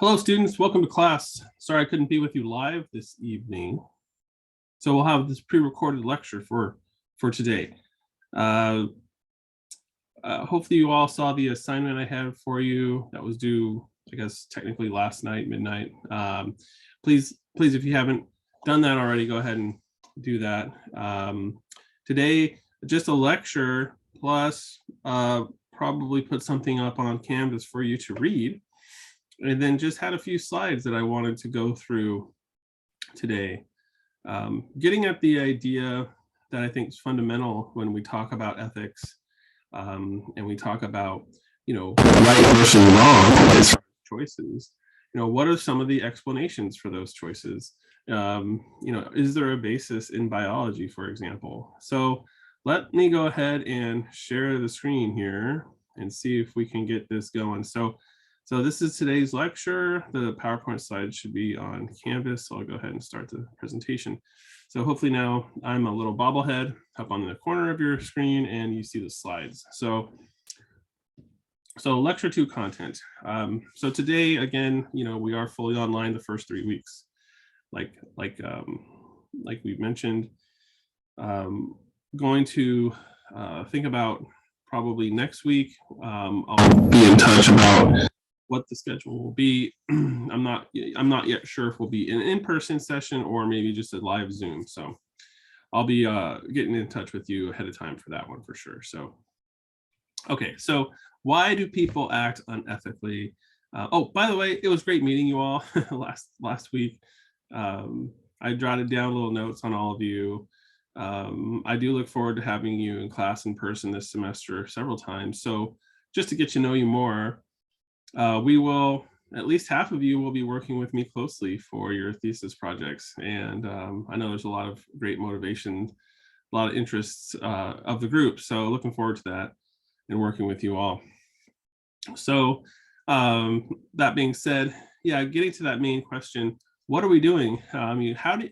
Hello, students. Welcome to class. Sorry I couldn't be with you live this evening. So we'll have this pre-recorded lecture for today. Hopefully you all saw the assignment I had for you that was due, I guess, technically last night, midnight. Please, if you haven't done that already, go ahead and do that. Today, just a lecture plus probably put something up on Canvas for you to read. And then just had a few slides that I wanted to go through today. Getting at the idea that I think is fundamental when we talk about ethics and we talk about, right versus wrong as choices. What are some of the explanations for those choices? Is there a basis in biology, for example? So let me go ahead and share the screen here and see if we can get this going. So this is today's lecture. The PowerPoint slides should be on Canvas. So I'll go ahead and start the presentation. So hopefully now I'm a little bobblehead up on the corner of your screen and you see the slides. So lecture 2 content. So today, again, we are fully online the first 3 weeks. Like we mentioned, going to think about probably next week. I'll be in touch about what the schedule will be. I'm not yet sure if we'll be an in-person session or maybe just a live Zoom. So I'll be getting in touch with you ahead of time for that one for sure. So, okay, so why do people act unethically? Oh, by the way, it was great meeting you all last week. I jotted down little notes on all of you. I do look forward to having you in class in person this semester several times. So just to get to know you more, we will, at least half of you will be working with me closely for your thesis projects. And I know there's a lot of great motivation, a lot of interests of the group. So looking forward to that and working with you all. So that being said, yeah, getting to that main question, what are we doing?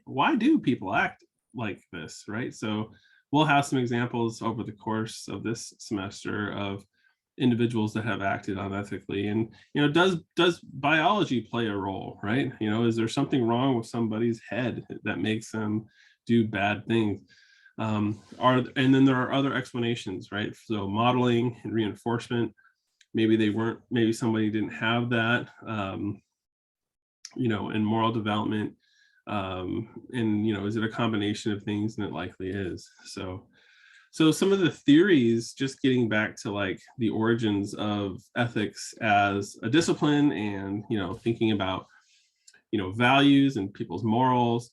Why do people act like this, right? So we'll have some examples over the course of this semester of individuals that have acted unethically. And does biology play a role, right? Is there something wrong with somebody's head that makes them do bad things? And then there are other explanations, right? So modeling and reinforcement, maybe somebody didn't have that, in moral development, and is it a combination of things? And it likely is. So some of the theories, just getting back to like the origins of ethics as a discipline and, thinking about, values and people's morals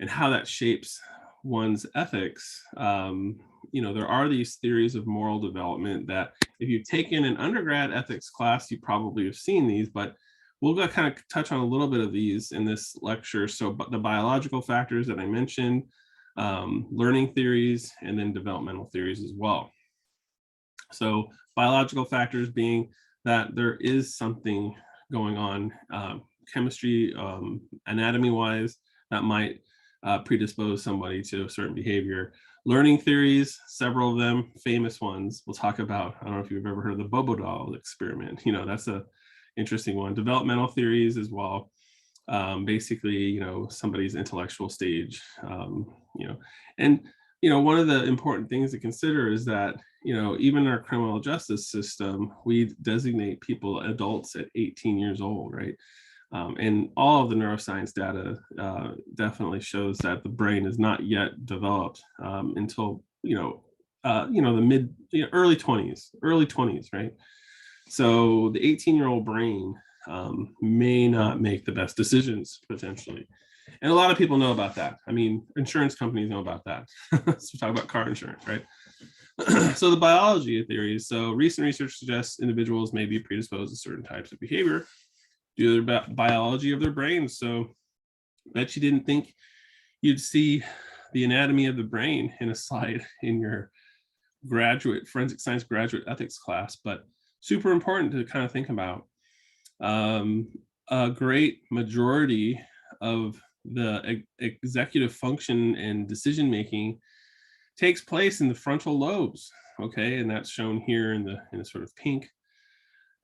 and how that shapes one's ethics. There are these theories of moral development that if you've taken an undergrad ethics class, you probably have seen these, but we'll go kind of touch on a little bit of these in this lecture. So the biological factors that I mentioned, learning theories, and then developmental theories as well. So biological factors being that there is something going on chemistry, anatomy-wise, that might predispose somebody to a certain behavior. Learning theories, several of them, famous ones, we'll talk about. I don't know if you've ever heard of the Bobo doll experiment. That's a interesting one. Developmental theories as well. Basically, somebody's intellectual stage, and one of the important things to consider is that, even our criminal justice system, we designate people adults at 18 years old, right? And all of the neuroscience data definitely shows that the brain is not yet developed until, the early 20s, right? So the 18-year-old brain may not make the best decisions potentially. And a lot of people know about that. I mean, insurance companies know about that. So talk about car insurance, right? So the biology of theories. So recent research suggests individuals may be predisposed to certain types of behavior due to the biology of their brains. So bet you didn't think you'd see the anatomy of the brain in a slide in your forensic science graduate ethics class, but super important to kind of think about. A great majority of the executive function and decision making takes place in the frontal lobes, okay, and that's shown here in the sort of pink.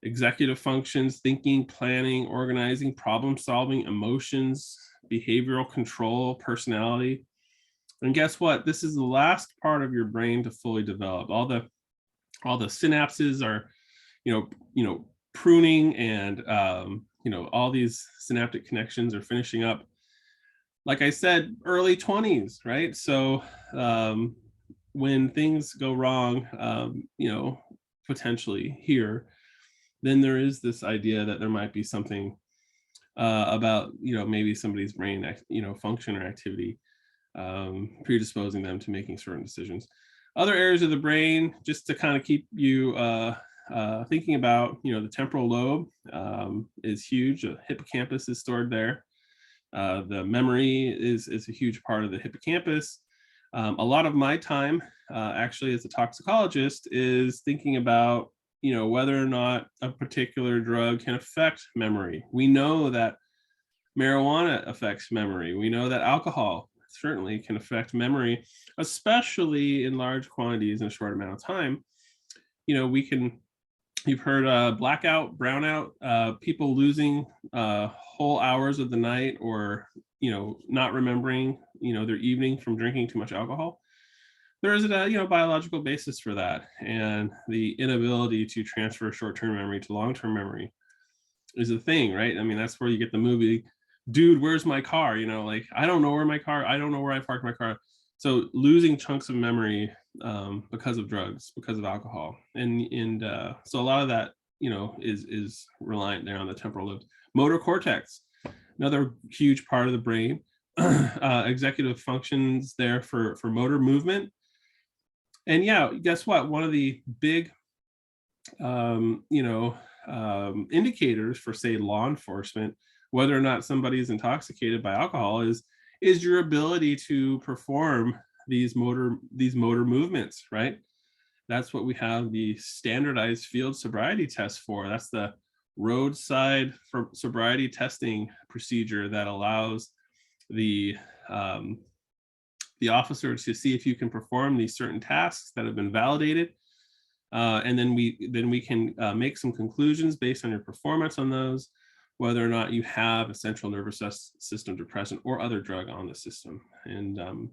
executive functions, thinking, planning, organizing, problem solving, emotions, behavioral control, personality. And guess what? This is the last part of your brain to fully develop. All the synapses are, pruning, and all these synaptic connections are finishing up. Like I said, early 20s, right? So when things go wrong, potentially here, then there is this idea that there might be something about, maybe somebody's brain, function or activity, predisposing them to making certain decisions. Other areas of the brain, just to kind of keep you thinking about, the temporal lobe is huge. The hippocampus is stored there. The memory is a huge part of the hippocampus. A lot of my time, actually, as a toxicologist, is thinking about, whether or not a particular drug can affect memory. We know that marijuana affects memory. We know that alcohol certainly can affect memory, especially in large quantities in a short amount of time. You've heard blackout, brownout, people losing whole hours of the night, or, not remembering, their evening from drinking too much alcohol. There is a biological basis for that, and the inability to transfer short-term memory to long-term memory is a thing, right? I mean, that's where you get the movie, Dude, where's my car? Like, I don't know where I parked my car. So losing chunks of memory because of drugs, because of alcohol, and so a lot of that, is reliant there on the temporal lobe. Motor cortex, another huge part of the brain. Executive functions there for motor movement. And yeah, guess what? One of the big, indicators for, say, law enforcement, whether or not somebody is intoxicated by alcohol, is your ability to perform these motor movements, right? That's what we have the standardized field sobriety test for. That's the roadside sobriety testing procedure that allows the officer to see if you can perform these certain tasks that have been validated. And then we can make some conclusions based on your performance on those, whether or not you have a central nervous system depressant or other drug on the system. And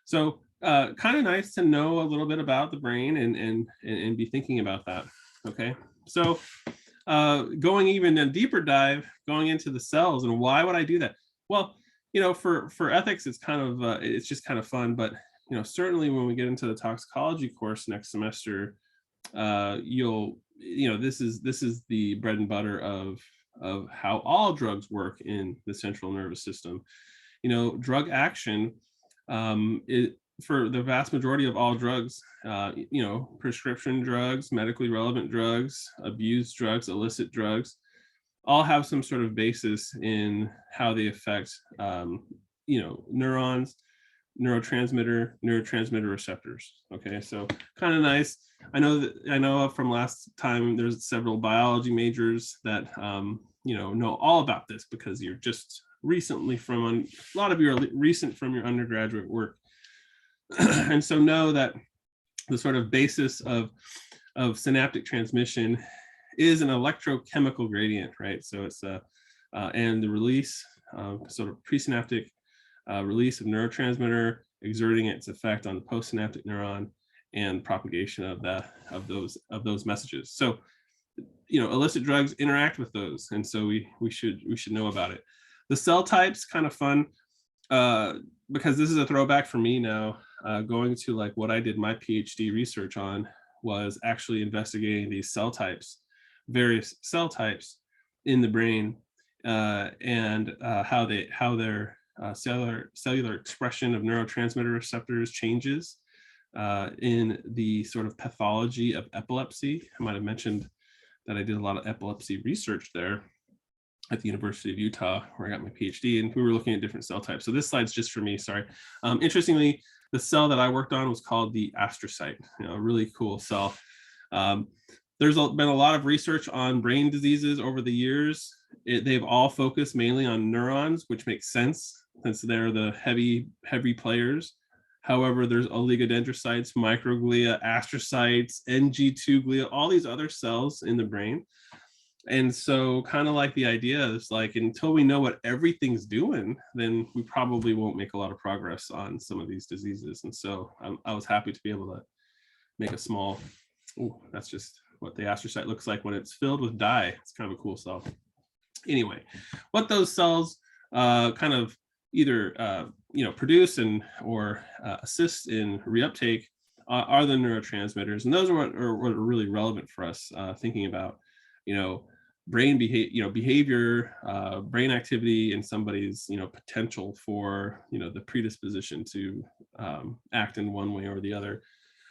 so kind of nice to know a little bit about the brain and be thinking about that. Okay, so going even a deeper dive, going into the cells, and why would I do that? Well, for ethics, it's kind of it's just kind of fun, but certainly when we get into the toxicology course next semester, this is the bread and butter of how all drugs work in the central nervous system. Drug action, for the vast majority of all drugs, prescription drugs, medically relevant drugs, abused drugs, illicit drugs, all have some sort of basis in how they affect neurons, neurotransmitter receptors. Okay, so kind of nice. I know from last time there's several biology majors that know all about this, because you're just recently a lot of you are recent from your undergraduate work. And so know that the sort of basis of synaptic transmission is an electrochemical gradient, right? So it's and the release, sort of presynaptic release of neurotransmitter exerting its effect on the postsynaptic neuron and propagation of those messages. So illicit drugs interact with those, and so we should know about it. The cell types, kind of fun, because this is a throwback for me now. Going to like what I did my PhD research on was actually investigating these cell types, various cell types in the brain, and how their cellular expression of neurotransmitter receptors changes in the sort of pathology of epilepsy. I might have mentioned that I did a lot of epilepsy research there at the University of Utah, where I got my PhD, and we were looking at different cell types. So this slide's just for me, sorry. Interestingly, the cell that I worked on was called the astrocyte, a really cool cell. There's been a lot of research on brain diseases over the years. They've all focused mainly on neurons, which makes sense since they're the heavy players. However, there's oligodendrocytes, microglia, astrocytes, NG2 glia, all these other cells in the brain And so kind of like the idea is like, until we know what everything's doing, then we probably won't make a lot of progress on some of these diseases. And so I was happy to be able to make a small, oh, that's just what the astrocyte looks like when it's filled with dye. It's kind of a cool cell. Anyway, what those cells kind of either produce and or assist in reuptake are the neurotransmitters, and those are what are really relevant for us thinking about, brain behavior, brain activity, and somebody's potential for the predisposition to act in one way or the other.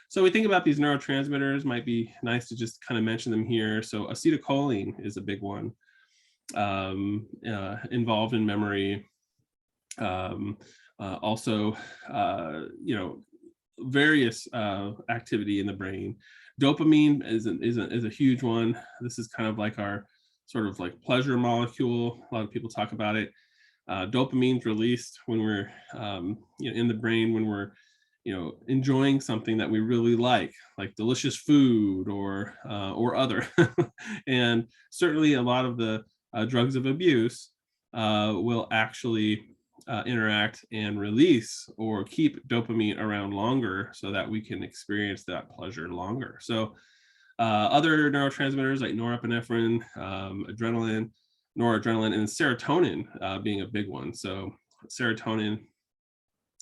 So we think about these neurotransmitters. Might be nice to just kind of mention them here. So acetylcholine is a big one, involved in memory. Also, various activity in the brain. Dopamine is a huge one. This is kind of like our sort of like pleasure molecule. A lot of people talk about it. Dopamine's released when we're in the brain when we're enjoying something that we really like delicious food or other. And certainly a lot of the drugs of abuse will actually interact and release or keep dopamine around longer so that we can experience that pleasure longer. So other neurotransmitters like norepinephrine, adrenaline, noradrenaline, and serotonin being a big one. So serotonin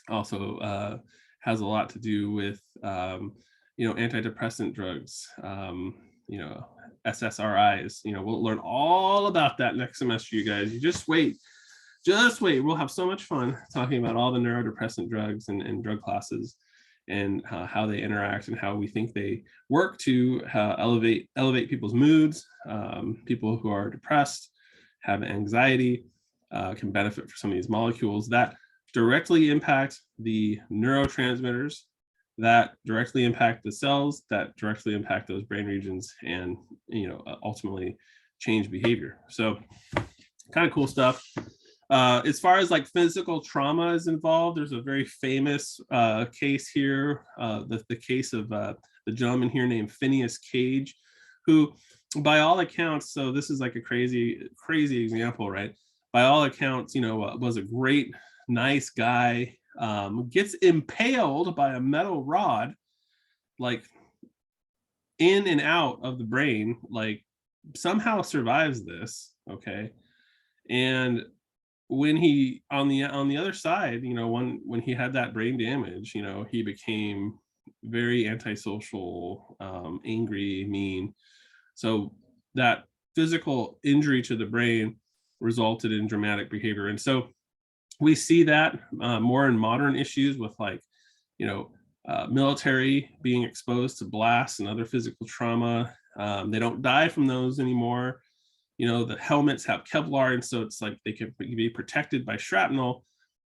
also has a lot to do with antidepressant drugs, SSRIs. We'll learn all about that next semester, you guys. You just wait. We'll have so much fun talking about all the neurodepressant drugs and drug classes and how they interact and how we think they work to elevate people's moods. People who are depressed, have anxiety, can benefit from some of these molecules that directly impact the neurotransmitters, that directly impact the cells, that directly impact those brain regions, and ultimately change behavior. So kind of cool stuff. As far as like physical trauma is involved, there's a very famous case here, the case of the gentleman here named Phineas Cage, who by all accounts, so this is like a crazy example, right? By all accounts, was a great, nice guy, gets impaled by a metal rod, like in and out of the brain, like somehow survives this, okay? And when he on the other side, when he had that brain damage, he became very antisocial, angry, mean. So that physical injury to the brain resulted in dramatic behavior. And so we see that more in modern issues with military being exposed to blasts and other physical trauma. They don't die from those anymore. The helmets have Kevlar, and so it's like they can be protected by shrapnel,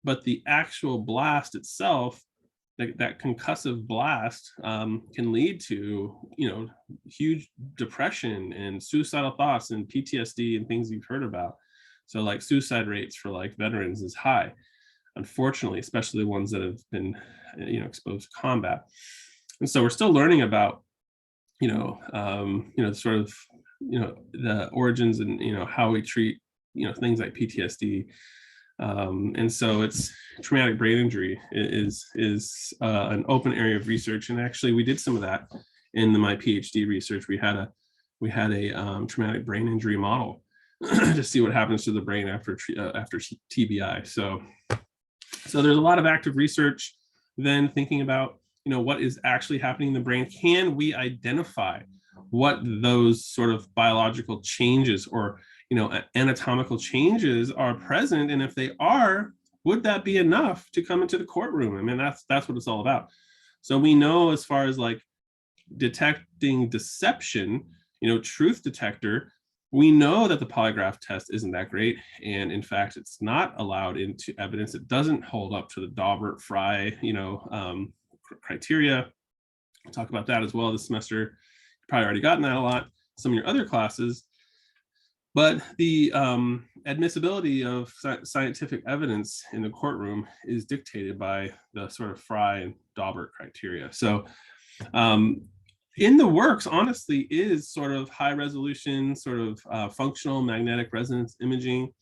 but the actual blast itself, that concussive blast, can lead to huge depression and suicidal thoughts and PTSD and things you've heard about. So like suicide rates for like veterans is high, unfortunately, especially the ones that have been exposed to combat. And so we're still learning about sort of the origins and how we treat things like PTSD. And so it's traumatic brain injury is an open area of research, and actually we did some of that in my PhD research. We had a traumatic brain injury model to see what happens to the brain after TBI. So there's a lot of active research then thinking about what is actually happening in the brain. Can we identify what those sort of biological changes or anatomical changes are present, and if they are, would that be enough to come into the courtroom? I mean, that's what it's all about. So we know, as far as like detecting deception, truth detector, we know that the polygraph test isn't that great, and in fact it's not allowed into evidence. It doesn't hold up to the Daubert Frye criteria. We'll talk about that as well this semester. You've probably already gotten that a lot, some of your other classes. But the admissibility of scientific evidence in the courtroom is dictated by the sort of Frye and Daubert criteria. So in the works, honestly, is sort of high resolution, sort of functional magnetic resonance imaging.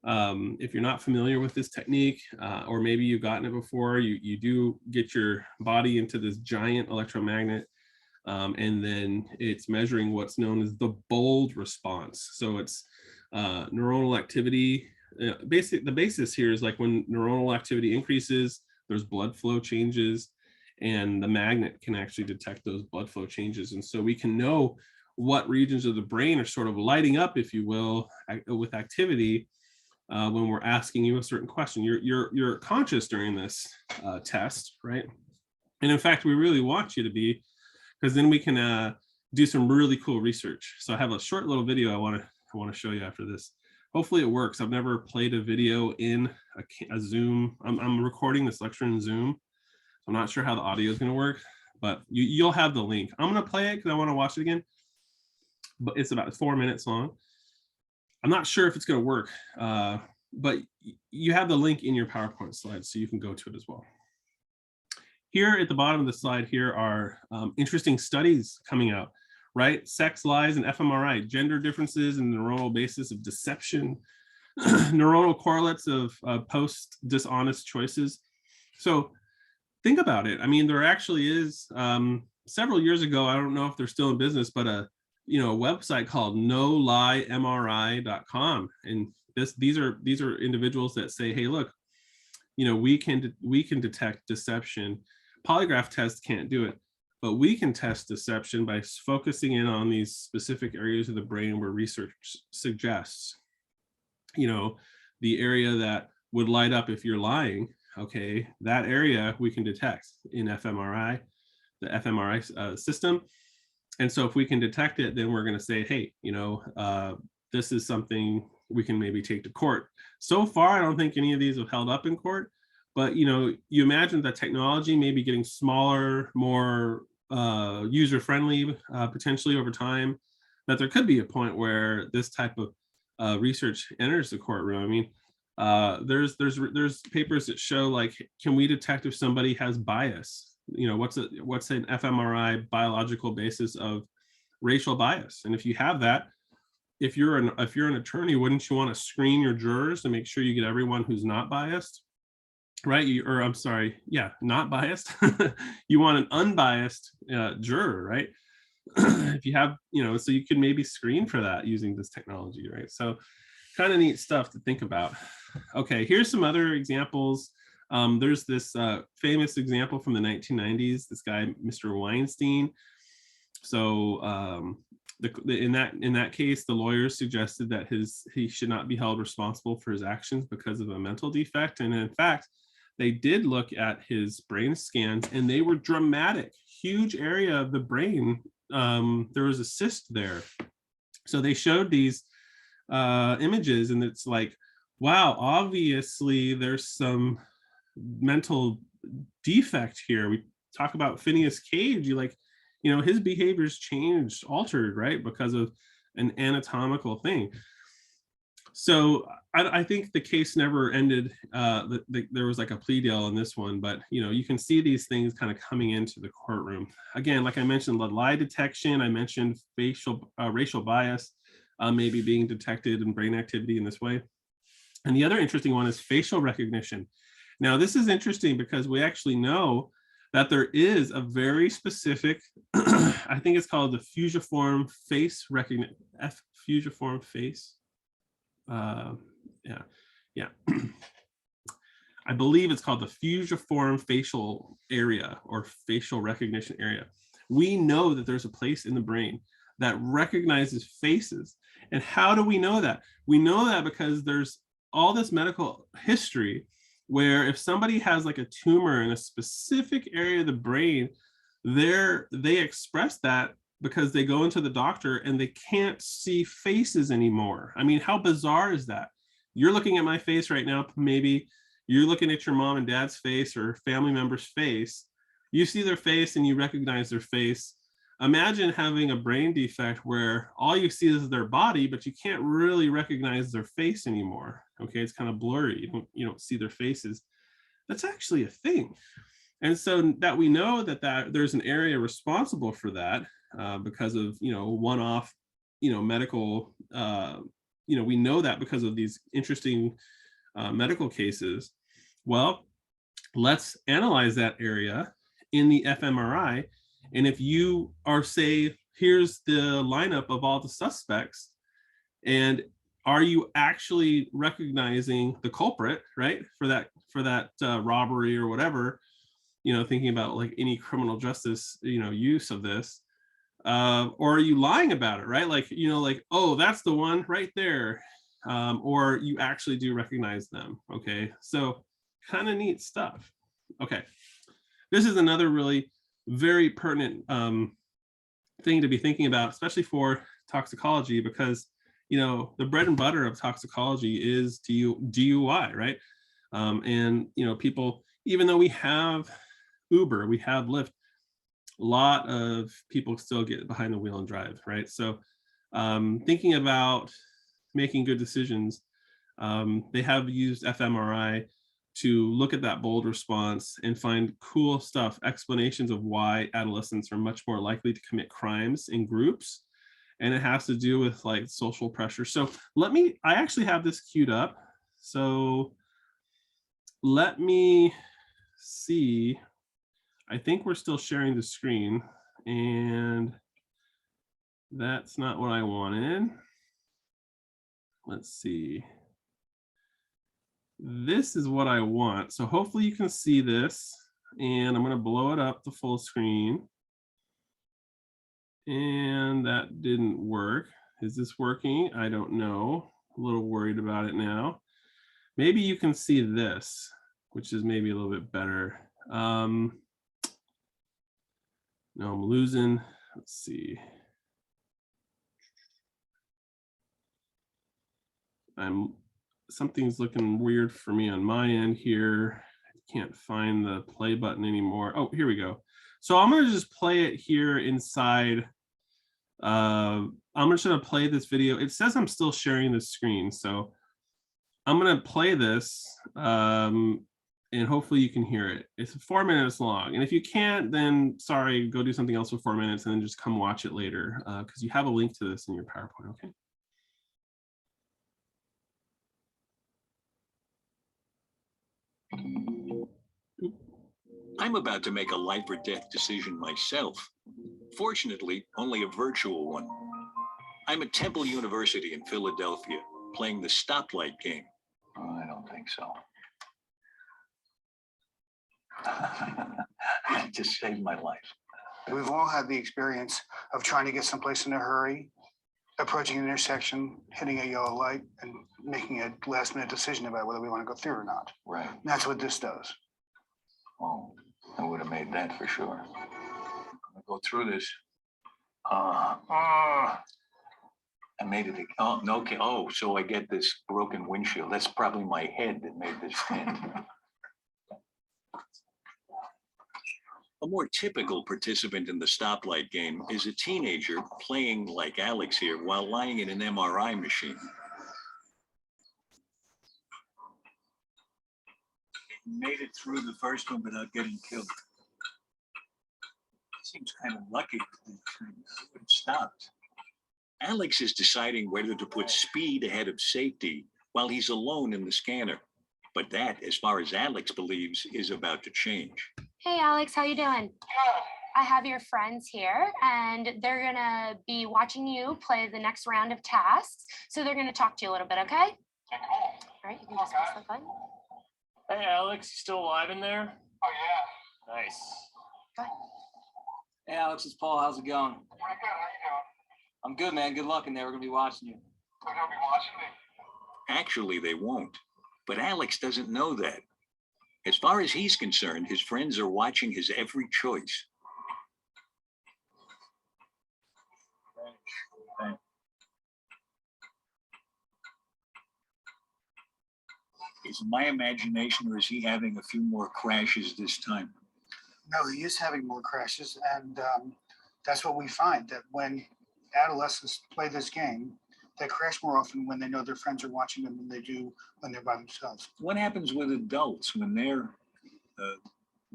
If you're not familiar with this technique, or maybe you've gotten it before, you do get your body into this giant electromagnet, and then it's measuring what's known as the bold response. So it's neuronal activity. The basis here is like when neuronal activity increases, there's blood flow changes, and the magnet can actually detect those blood flow changes. And so we can know what regions of the brain are sort of lighting up, if you will, with activity when we're asking you a certain question. You're conscious during this test, right? And in fact, we really want you to be, because then we can do some really cool research. So I have a short little video I want to show you after this. Hopefully it works. I've never played a video in a Zoom. I'm recording this lecture in Zoom. I'm not sure how the audio is going to work, but you'll have the link. I'm going to play it because I want to watch it again. But it's about 4 minutes long. I'm not sure if it's going to work, but you have the link in your PowerPoint slides, so you can go to it as well. Here at the bottom of the slide here are interesting studies coming out, right? Sex, lies, and fMRI, gender differences in the neuronal basis of deception, neuronal correlates of post-dishonest choices. So think about it. I mean, there actually is, several years ago, I don't know if they're still in business, but a website called noliemri.com. And these are individuals that say, hey, look, we can detect deception. Polygraph tests can't do it, but we can test deception by focusing in on these specific areas of the brain where research suggests, the area that would light up if you're lying. Okay, that area we can detect in fMRI, the fMRI system. And so if we can detect it, then we're going to say, hey, this is something we can maybe take to court. So far, I don't think any of these have held up in court, but you imagine that technology may be getting smaller, more user-friendly, potentially over time, that there could be a point where this type of research enters the courtroom. I mean, there's papers that show, like, can we detect if somebody has bias? What's an fMRI biological basis of racial bias? And if you have that, if you're an attorney, wouldn't you want to screen your jurors to make sure you get everyone who's not biased, right? Not biased. You want an unbiased juror, right? If you have, so you can maybe screen for that using this technology, right? So kind of neat stuff to think about. Okay, here's some other examples. There's this famous example from the 1990s, this guy, Mr. Weinstein. So in that case, the lawyers suggested that he should not be held responsible for his actions because of a mental defect. And in fact, they did look at his brain scans, and they were dramatic, huge area of the brain. There was a cyst there. So they showed these images, and it's like, wow, obviously there's some mental defect here. We talk about Phineas Cage, his behavior's changed, altered, right, because of an anatomical thing. So I think the case never ended. There was like a plea deal in this one, but you can see these things kind of coming into the courtroom. Again, like I mentioned, lie detection. I mentioned racial bias maybe being detected in brain activity in this way. And the other interesting one is facial recognition. Now, this is interesting because we actually know that there is a very specific, I think it's called the fusiform face recognition, fusiform face. Yeah. I believe it's called the fusiform facial area or facial recognition area. We know that there's a place in the brain that recognizes faces. And how do we know that? We know that because there's all this medical history where if somebody has like a tumor in a specific area of the brain, they express that because they go into the doctor and they can't see faces anymore. I mean, how bizarre is that? You're looking at my face right now, maybe you're looking at your mom and dad's face or family member's face. You see their face and you recognize their face. Imagine having a brain defect where all you see is their body, but you can't really recognize their face anymore. Okay, it's kind of blurry. You don't see their faces. That's actually a thing. And so that we know that there's an area responsible for that because of, one-off, medical, we know that because of these interesting medical cases. Well, let's analyze that area in the fMRI. And if you are, say, here's the lineup of all the suspects, and are you actually recognizing the culprit, right, for that robbery or whatever, thinking about like any criminal justice, use of this, or are you lying about it, right? Like, oh, that's the one right there, or you actually do recognize them. Okay, so kind of neat stuff. Okay, this is another really very pertinent thing to be thinking about, especially for toxicology, because the bread and butter of toxicology is DUI, right? And people, even though we have Uber, we have Lyft, a lot of people still get behind the wheel and drive, right? So thinking about making good decisions, they have used fMRI to look at that bold response and find cool stuff, explanations of why adolescents are much more likely to commit crimes in groups. And it has to do with like social pressure. So I actually have this queued up. So let me see. I think we're still sharing the screen, and that's not what I wanted. Let's see. This is what I want. So hopefully you can see this, and I'm going to blow it up to full screen. And that didn't work. Is this working? I don't know. A little worried about it now. Maybe you can see this, which is maybe a little bit better. No, I'm losing. Let's see. Something's looking weird for me on my end here. I can't find the play button anymore. Oh, here we go. So I'm going to just play it here inside. I'm just going to play this video. It says I'm still sharing the screen, so I'm going to play this, and hopefully you can hear it. It's 4 minutes long, and if you can't, then sorry, go do something else for 4 minutes and then just come watch it later, because you have a link to this in your PowerPoint. Okay. I'm about to make a life or death decision myself. Fortunately, only a virtual one. I'm at Temple University in Philadelphia, playing the stoplight game. Oh, I don't think so. It just saved my life. We've all had the experience of trying to get someplace in a hurry, approaching an intersection, hitting a yellow light, and making a last-minute decision about whether we want to go through or not. Right. And that's what this does. Oh, I would have made that for sure. I'm gonna go through this. I made it. Oh, no, okay. Oh, so I get this broken windshield. That's probably my head that made this dent. A more typical participant in the stoplight game is a teenager playing like Alex here while lying in an MRI machine. Made it through the first one without getting killed. Seems kind of lucky that it would have stopped. Alex is deciding whether to put speed ahead of safety while he's alone in the scanner. But that, as far as Alex believes, is about to change. Hey, Alex, how you doing? I have your friends here, and they're gonna be watching you play the next round of tasks. So they're gonna talk to you a little bit, okay? All right, you can just press the button. Hey, Alex, you still alive in there? Oh, yeah. Nice. Go ahead. Hey, Alex, it's Paul. How's it going? Pretty good. How you doing? I'm good, man. Good luck in there. We're going to be watching you. They're going to be watching me. Actually, they won't. But Alex doesn't know that. As far as he's concerned, his friends are watching his every choice. Is it my imagination, or is he having a few more crashes this time? No, he is having more crashes, and that's what we find, that when adolescents play this game, they crash more often when they know their friends are watching them than they do when they're by themselves. What happens with adults when they're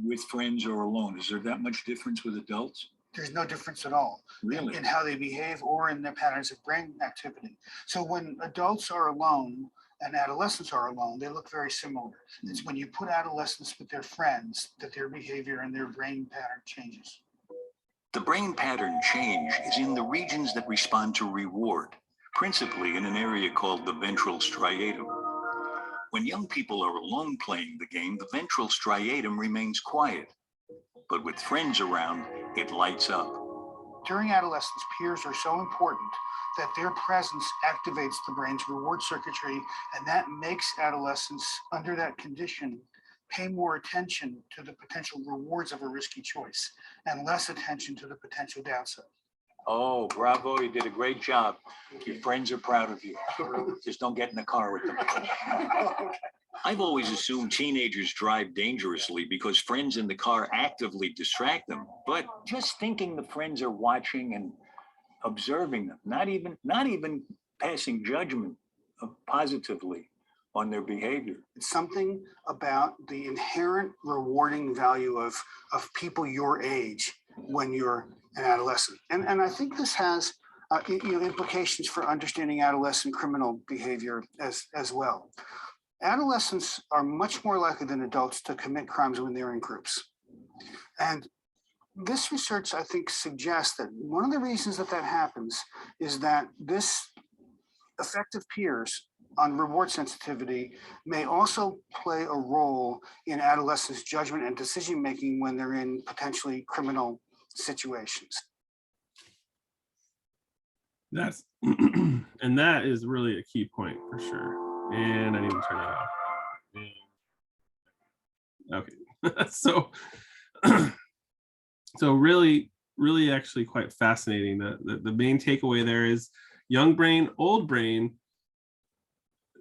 with friends or alone? Is there that much difference with adults? There's no difference at all Really? in how they behave or in their patterns of brain activity. So when adults are alone and adolescents are alone, they look very similar. It's when you put adolescents with their friends that their behavior and their brain pattern changes. The brain pattern change is in the regions that respond to reward, principally in an area called the ventral striatum. When young people are alone playing the game, the ventral striatum remains quiet. But with friends around, it lights up. During adolescence, peers are so important that their presence activates the brain's reward circuitry, and that makes adolescents under that condition pay more attention to the potential rewards of a risky choice and less attention to the potential downside. Oh, bravo, you did a great job. Your friends are proud of you. Just don't get in the car with them. I've always assumed teenagers drive dangerously because friends in the car actively distract them. But Just thinking the friends are watching and observing them, not even passing judgment positively on their behavior. It's something about the inherent rewarding value of people your age when you're an adolescent. And I think this has implications for understanding adolescent criminal behavior as well. Adolescents are much more likely than adults to commit crimes when they're in groups. And this research, I think, suggests that one of the reasons that happens is that this effect of peers on reward sensitivity may also play a role in adolescents' judgment and decision-making when they're in potentially criminal situations. That's and that is really a key point for sure. And I need to turn that off. Okay. So really actually quite fascinating. The main takeaway there is young brain, old brain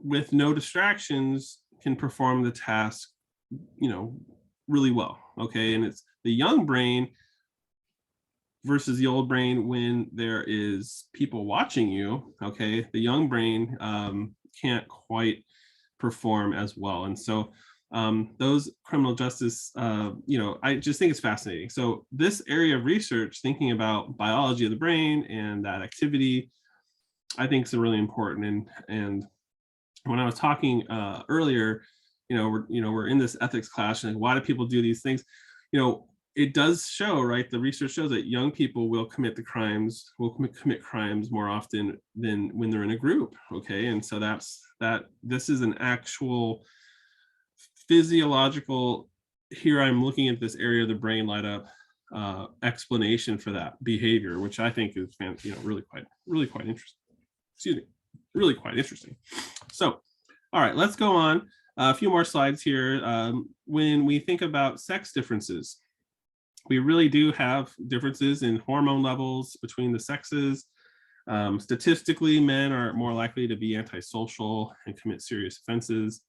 with no distractions can perform the task, really well. Okay. And it's the young brain versus the old brain when there is people watching you. Okay. The young brain can't quite perform as well. And so those criminal justice, I just think it's fascinating. So this area of research, thinking about biology of the brain and that activity, I think is really important. And when I was talking earlier, we're in this ethics class, and why do people do these things? It does show, right? The research shows that young people will commit crimes more often than when they're in a group. Okay, and so this is an actual physiological. Here I'm looking at this area of the brain light up explanation for that behavior, which I think is really quite interesting. Excuse me, really quite interesting. So, all right, let's go on. A few more slides here. When we think about sex differences, we really do have differences in hormone levels between the sexes. Statistically, men are more likely to be antisocial and commit serious offenses.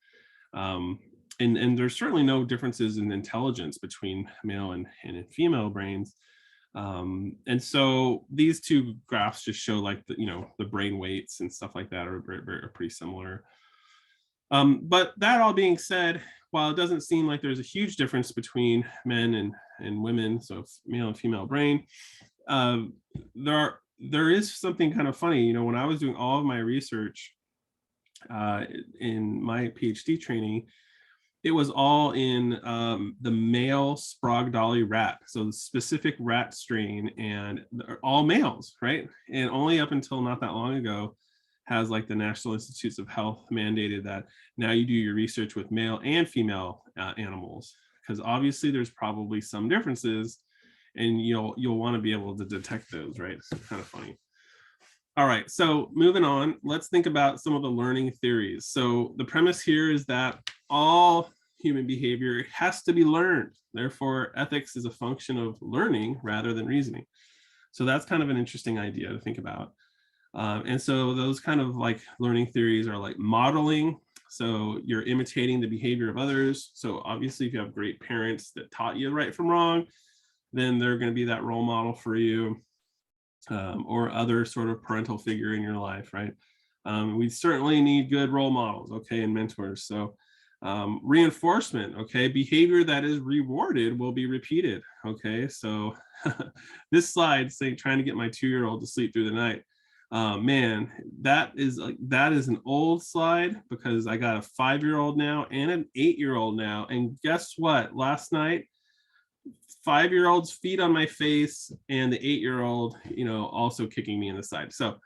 And there's certainly no differences in intelligence between male and female brains. And so these two graphs just show like the brain weights and stuff like that are pretty similar. But that all being said, while it doesn't seem like there's a huge difference between men and women, so male and female brain, there is something kind of funny. When I was doing all of my research in my PhD training, it was all in the male Sprague Dawley rat, so the specific rat strain, and all males, right? And only up until not that long ago has like the National Institutes of Health mandated that now you do your research with male and female animals, because obviously there's probably some differences, and you'll want to be able to detect those, right? It's kind of funny. All right, so moving on, let's think about some of the learning theories. So the premise here is that all human behavior has to be learned. Therefore, ethics is a function of learning rather than reasoning. So that's kind of an interesting idea to think about. And so those kind of like learning theories are like modeling. So you're imitating the behavior of others. So obviously, if you have great parents that taught you right from wrong, then they're going to be that role model for you. Or other sort of parental figure in your life, right? We certainly need good role models, okay, and mentors. So Reinforcement, okay, behavior that is rewarded will be repeated, okay. So this slide saying trying to get my 2-year-old to sleep through the night, man, that is an old slide, because I got a 5-year-old now and an 8-year-old now, and guess what, last night 5-year-old's feet on my face and the 8-year-old, you know, also kicking me in the side. So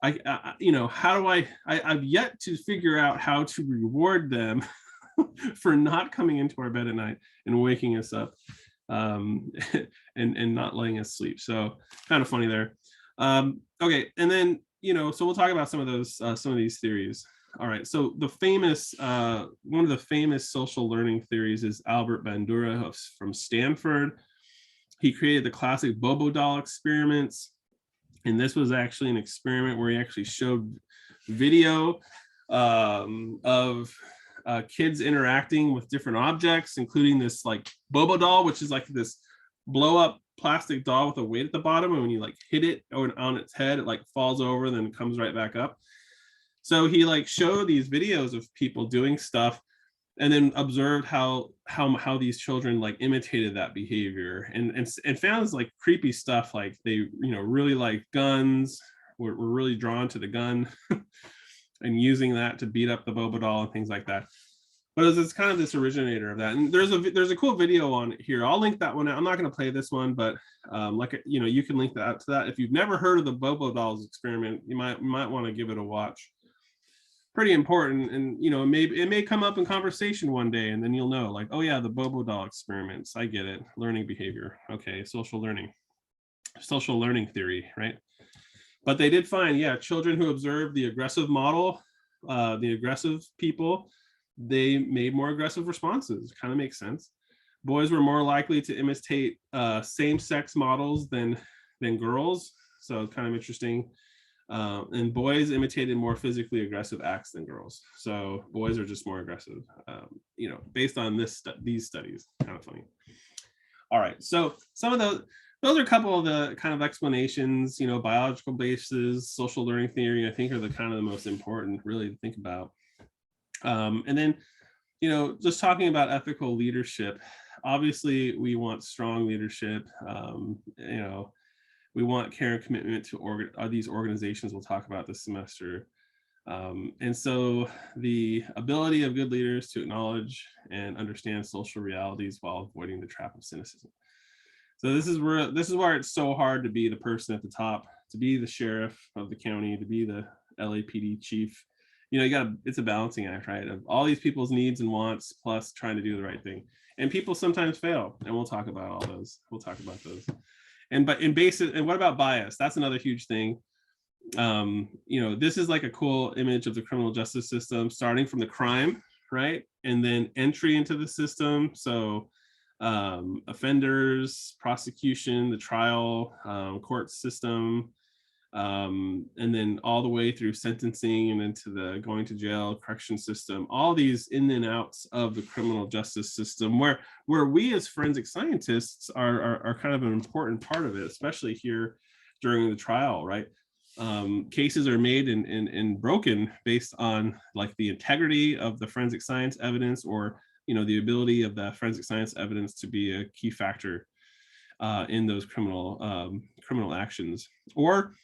I you know, how do I've yet to figure out how to reward them for not coming into our bed at night and waking us up, and not letting us sleep. So kind of funny there. Okay, and then, you know, so we'll talk about some of these theories. All right, so the famous one of the famous social learning theories is Albert Bandura from Stanford. He created the classic Bobo doll experiments. And this was actually an experiment where he actually showed video of kids interacting with different objects, including this like Bobo doll, which is like this blow up plastic doll with a weight at the bottom. And when you like hit it on its head, it like falls over and then comes right back up. So he like showed these videos of people doing stuff, and then observed how these children like imitated that behavior, and found like creepy stuff, like they, you know, really like guns, were really drawn to the gun and using that to beat up the Bobo doll and things like that. But it's kind of this originator of that. And there's a cool video on here. I'll link that one out. I'm not going to play this one, but like, you know, you can link that out to that. If you've never heard of the Bobo dolls experiment, you might want to give it a watch. Pretty important, and you know, it may come up in conversation one day, and then you'll know, like, oh yeah, the Bobo doll experiments, I get it, learning behavior, okay, social learning theory, right? But they did find, yeah, children who observed the aggressive model, the aggressive people, they made more aggressive responses. Kind of makes sense. Boys were more likely to imitate same-sex models than girls, so kind of interesting. And boys imitated more physically aggressive acts than girls. So boys are just more aggressive, you know, based on these studies. Kind of funny. All right, so some of those are a couple of the kind of explanations, you know, biological bases, social learning theory, I think are the kind of the most important really to think about. And then, you know, just talking about ethical leadership, obviously we want strong leadership, you know, we want care and commitment to these organizations we'll talk about this semester. And so the ability of good leaders to acknowledge and understand social realities while avoiding the trap of cynicism. So this is where it's so hard to be the person at the top, to be the sheriff of the county, to be the LAPD chief. You know, it's a balancing act, right? Of all these people's needs and wants, plus trying to do the right thing. And people sometimes fail, and we'll talk about all those. We'll talk about those. And what about bias? That's another huge thing. You know, this is like a cool image of the criminal justice system, starting from the crime, right? And then entry into the system. So offenders, prosecution, the trial, court system, and then all the way through sentencing and into the going to jail, correction system, all these in and outs of the criminal justice system, where we as forensic scientists are kind of an important part of it, especially here during the trial, right? Cases are made and broken based on like the integrity of the forensic science evidence, or, you know, the ability of the forensic science evidence to be a key factor in those criminal actions, or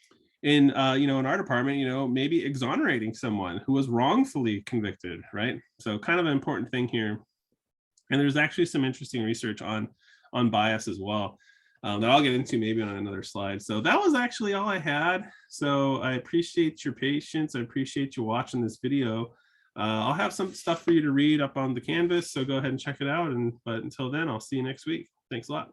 in you know, in our department, you know, maybe exonerating someone who was wrongfully convicted, right? So kind of an important thing here. And there's actually some interesting research on bias as well, that I'll get into maybe on another slide. So that was actually all I had. So I appreciate your patience. I appreciate you watching this video. I'll have some stuff for you to read up on the Canvas, so go ahead and check it out. But until then, I'll see you next week. Thanks a lot.